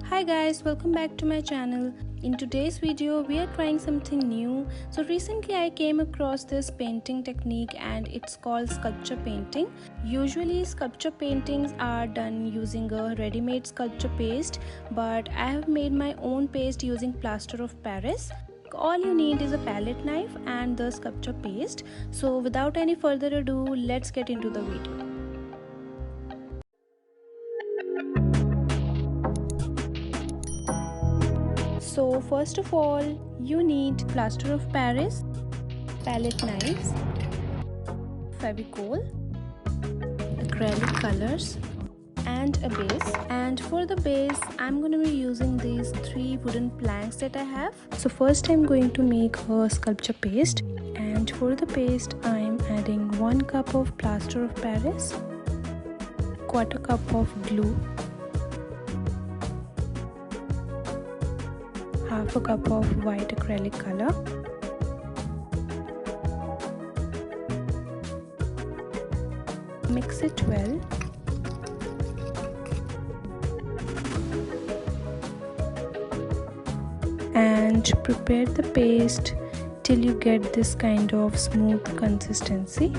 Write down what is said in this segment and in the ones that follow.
Hi guys, welcome back to my channel. In today's video we are trying something new. So recently I came across this painting technique and it's called sculpture painting. Usually sculpture paintings are done using a ready-made sculpture paste, but I have made my own paste using plaster of Paris. All you need is a palette knife and the sculpture paste. So without any further ado, let's get into the video. So first of all, you need plaster of Paris, palette knives, fevicol, acrylic colors and a base. And for the base, I'm going to be using these 3 wooden planks that I have. So first I'm going to make a sculpture paste, and for the paste I'm adding 1 cup of plaster of Paris, quarter cup of glue, half a cup of white acrylic color, mix it well, and prepare the paste till you get this kind of smooth consistency.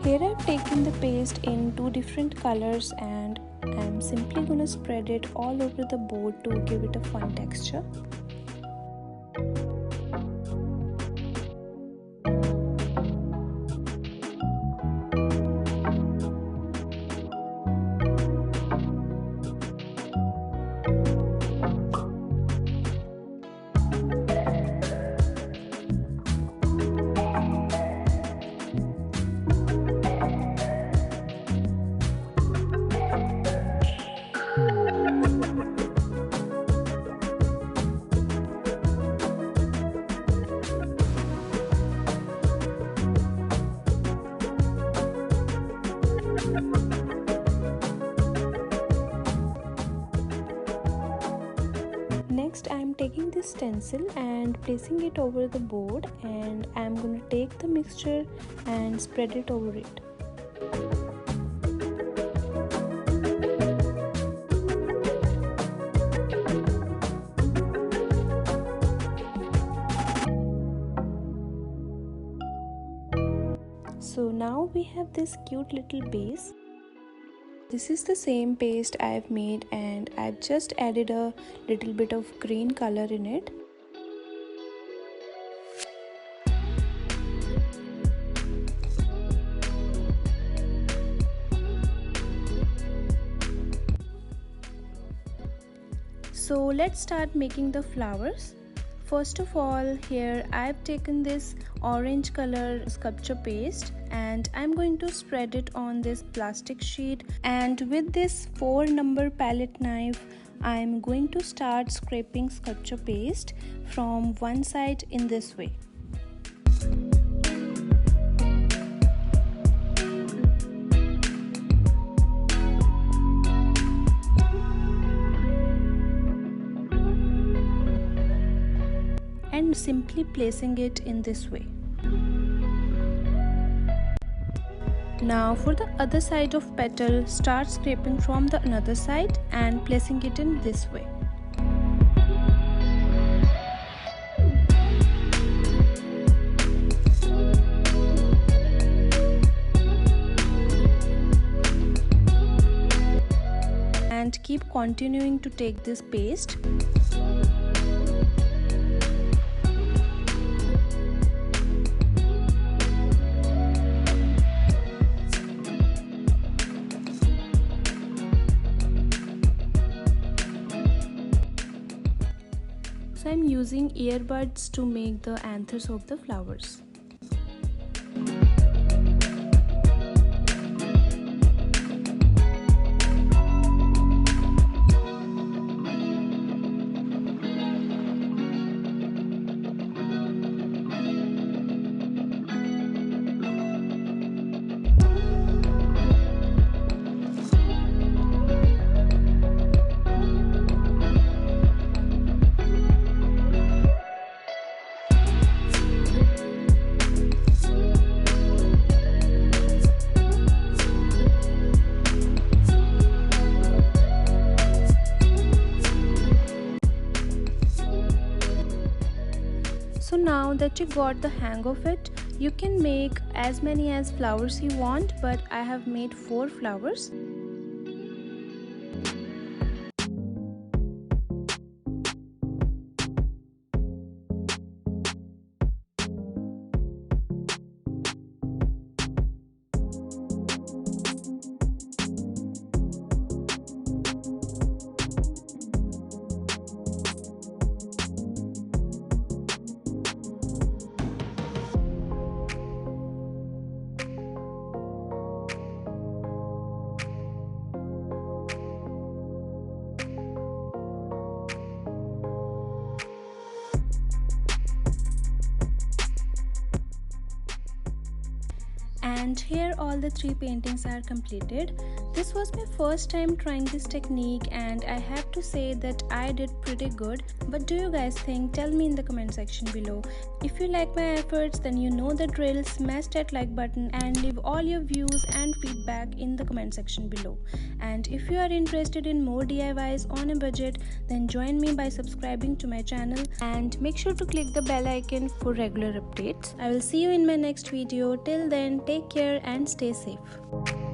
Here I've taken the paste in 2 different colors and I'm simply gonna spread it all over the board to give it a fun texture. Next I am taking this stencil and placing it over the board, and I am going to take the mixture and spread it over it. So now we have this cute little base. This is the same paste I've made and I've just added a little bit of green color in it. So let's start making the flowers. First of all, here I've taken this orange color sculpture paste and I'm going to spread it on this plastic sheet, and with this 4 number palette knife I'm going to start scraping sculpture paste from one side in this way. And simply placing it in this way. Now for the other side of petal, start scraping from the another side and placing it in this way. And keep continuing to take this paste. So I'm using earbuds to make the anthers of the flowers. now that you got the hang of it, you can make as many as flowers you want, but I have made 4 flowers. And here all the 3 paintings are completed. This was my first time trying this technique and I have to say that I did pretty good. But do you guys think? Tell me in the comment section below. If you like my efforts, then you know the drill. Smash that like button and leave all your views and feedback in the comment section below. And if you are interested in more DIYs on a budget, then join me by subscribing to my channel and make sure to click the bell icon for regular updates. I will see you in my next video. Till then, take care and stay safe.